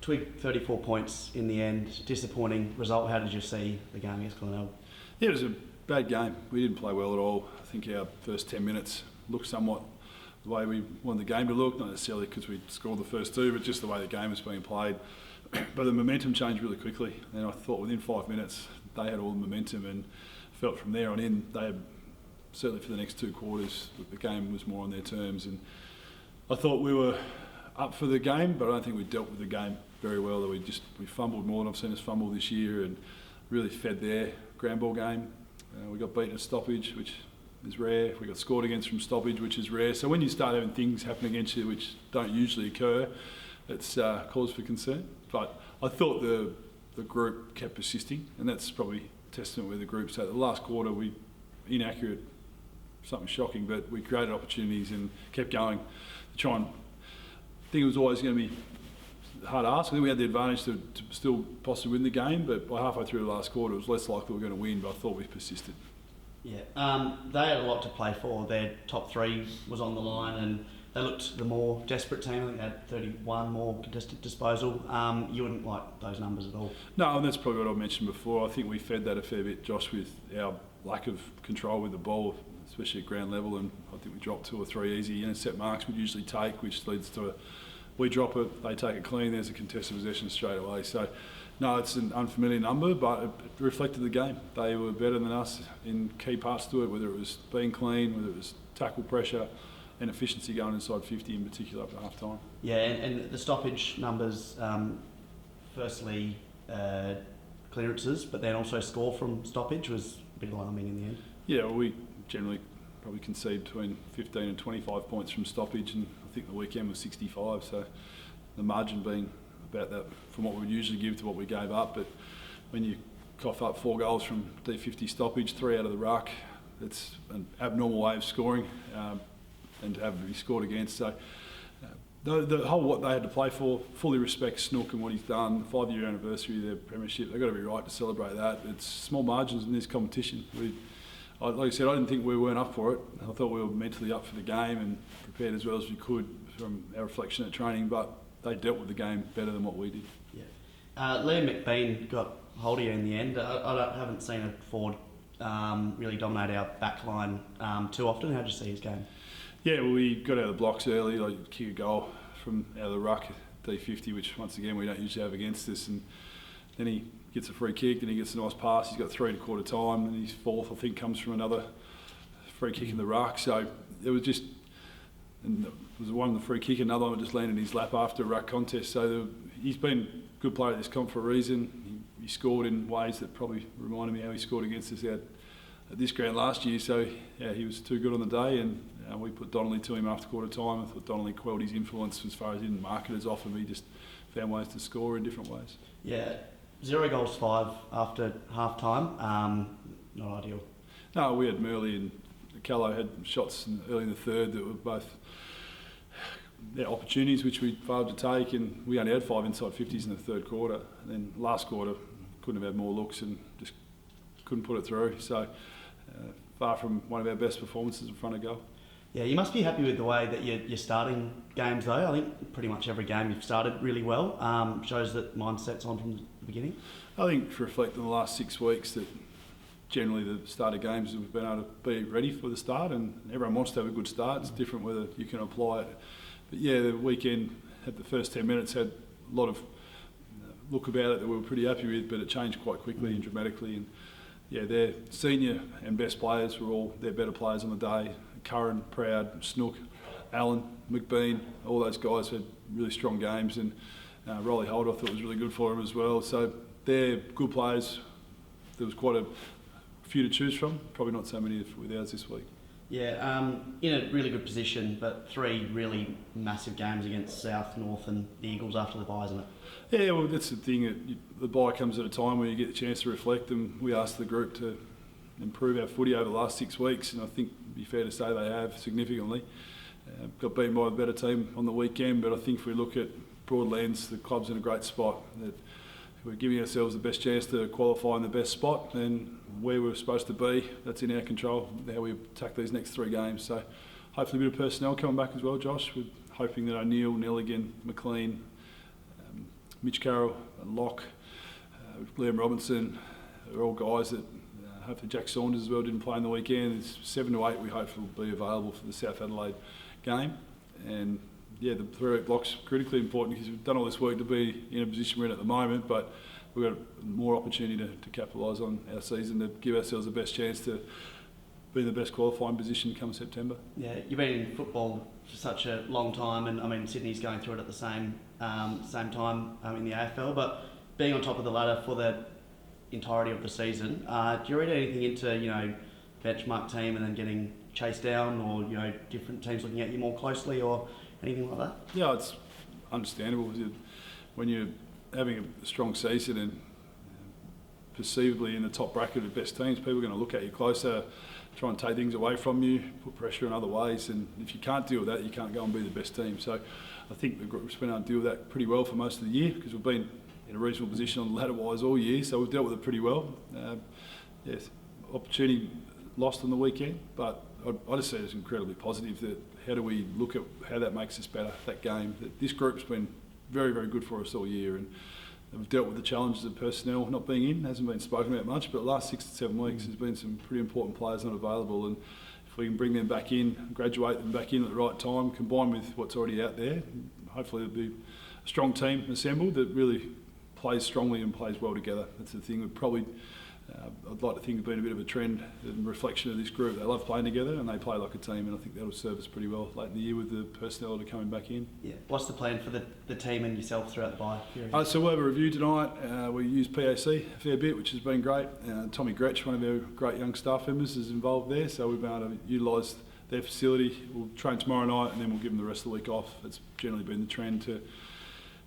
Twig 34 points in the end. Disappointing result. How did you see the game against Glenelg? Yeah, it was a bad game. We didn't play well at all. I think our first 10 minutes looked somewhat the way we wanted the game to look, not necessarily because we scored the first two, but just the way the game was being played. But the momentum changed really quickly, and I thought within 5 minutes they had all the momentum, and felt from there on in they had, certainly for the next two quarters, the game was more on their terms. And I thought we were up for the game, but I don't think we dealt with the game very well. That we fumbled more than I've seen us fumble this year, and really fed their ground ball game. We got beaten at stoppage, which is rare. We got scored against from stoppage, which is rare. So when you start having things happen against you which don't usually occur, it's cause for concern. But I thought the group kept persisting, and that's probably testament with the group. So the last quarter, we inaccurate, something shocking, but we created opportunities and kept going to try and. I think it was always going to be hard to ask. I think we had the advantage to still possibly win the game, but by halfway through the last quarter, it was less likely we were going to win. But I thought we persisted. Yeah, they had a lot to play for. Their top three was on the line, and they looked the more desperate team. I think they had 31 more contested disposal. You wouldn't like those numbers at all? No, and that's probably what I mentioned before. I think we fed that a fair bit, Josh, with our lack of control with the ball, especially at ground level, and I think we dropped 2 or 3 easy intercept marks we'd usually take, which leads to we drop it, they take it clean, there's a contested possession straight away. So, no, it's an unfamiliar number, but it reflected the game. They were better than us in key parts to it, whether it was being clean, whether it was tackle pressure, and efficiency going inside 50 in particular up to half time. Yeah, and the stoppage numbers, firstly clearances, but then also score from stoppage was a bit alarming in the end. Yeah, well, we generally probably concede between 15 and 25 points from stoppage, and I think the weekend was 65, so the margin being about that from what we would usually give to what we gave up. But when you cough up 4 goals from D50 stoppage, 3 out of the ruck, it's an abnormal way of scoring, and to have to be scored against. So the whole what they had to play for, fully respect Snook and what he's done. 5-year anniversary of their premiership, they've got to be right to celebrate that. It's small margins in this competition. Like I said, I didn't think we weren't up for it. I thought we were mentally up for the game and prepared as well as we could from our reflection at training, but they dealt with the game better than what we did. Yeah. Liam McBean got hold of you in the end. I haven't seen a forward really dominate our back line too often. How did you see his game? Yeah, well, we got out of the blocks early, like kick a goal from out of the ruck, D50, which once again we don't usually have against us, and then he gets a free kick, then he gets a nice pass. He's got 3 at quarter time, and his fourth, I think, comes from another free kick in the ruck. So it was just, and there was one in the free kick, another one just landed in his lap after a ruck contest. So he's been a good player at this comp for a reason. He scored in ways that probably reminded me how he scored against us out at this ground last year. So yeah, he was too good on the day, and we put Donnelly to him after quarter time. I thought Donnelly quelled his influence as far as he didn't mark it as often. He just found ways to score in different ways. Yeah. 0 goals 5 after half time, not ideal. No, we had Murley and Callow had shots early in the third that were both opportunities which we failed to take, and we only had 5 inside 50s in the third quarter. And then last quarter, couldn't have had more looks and just couldn't put it through. So far from one of our best performances in front of goal. Yeah, you must be happy with the way that you're starting games though. I think pretty much every game you've started really well. Shows that mindset's on from the beginning. I think to reflect on the last 6 weeks that generally the start of games we've been able to be ready for the start, and everyone wants to have a good start. It's different whether you can apply it. But yeah, the weekend had the first 10 minutes had a lot of look about it that we were pretty happy with, but it changed quite quickly and dramatically. And yeah, their senior and best players were all their better players on the day. Curran, Proud, Snook, Allen, McBean, all those guys had really strong games, and Rolly Holder I thought was really good for them as well. So they're good players. There was quite a few to choose from, probably not so many with ours this week. Yeah, in a really good position, but 3 really massive games against South, North and the Eagles after the bye, isn't it? Yeah, well, that's the thing. The bye comes at a time where you get the chance to reflect, and we asked the group to improve our footy over the last 6 weeks, and I think it'd be fair to say they have significantly. Got beaten by a better team on the weekend, but I think if we look at broad lens, the club's in a great spot. That we're giving ourselves the best chance to qualify in the best spot, and where we're supposed to be, that's in our control, how we attack these next 3 games. So hopefully a bit of personnel coming back as well, Josh. We're hoping that O'Neill, Nelligan, McLean, Mitch Carroll, Locke, Liam Robinson, are all guys that hopefully Jack Saunders as well didn't play on the weekend. It's 7 to 8 we hope will be available for the South Adelaide game. And yeah, the 3-week block's critically important because we've done all this work to be in a position we're in at the moment, but we've got more opportunity to capitalise on our season, to give ourselves the best chance to be in the best qualifying position come September. Yeah, you've been in football for such a long time, and I mean Sydney's going through it at the same time in the AFL. But being on top of the ladder for the entirety of the season, do you read anything into benchmark team and then getting chased down, or different teams looking at you more closely, or anything like that? Yeah, it's understandable when you're having a strong season and perceivably in the top bracket of best teams, people are going to look at you closer, try and take things away from you, put pressure in other ways, and if you can't deal with that, you can't go and be the best team. So I think the group's been able to deal with that pretty well for most of the year, because we've been in a reasonable position on the ladder-wise all year, so we've dealt with it pretty well. Yes, opportunity lost on the weekend, but I just see it as incredibly positive. That how do we look at how that makes us better, that game. That this group's been very, very good for us all year, and we've dealt with the challenges of personnel not being in. Hasn't been spoken about much, but the last 6 to 7 weeks there's been some pretty important players not available, and if we can bring them back in, graduate them back in at the right time, combined with what's already out there, hopefully there'll be a strong team assembled that really plays strongly and plays well together. That's the thing. We've probably, I'd like to think, it's been a bit of a trend and reflection of this group. They love playing together and they play like a team, and I think that'll serve us pretty well late in the year with the personnel that are coming back in. Yeah. What's the plan for the team and yourself throughout the bye period? So we'll have a review tonight. We use PAC a fair bit, which has been great. Tommy Gretsch, one of our great young staff members, is involved there, so we've been able to utilise their facility. We'll train tomorrow night and then we'll give them the rest of the week off. It's generally been the trend to,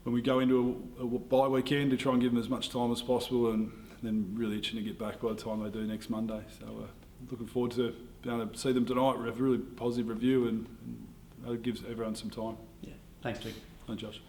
when we go into a bye weekend, to try and give them as much time as possible, and then really itching to get back by the time they do next Monday. So looking forward to being able to see them tonight. We have a really positive review, and it gives everyone some time. Yeah, thanks, Jake. Thanks, Josh.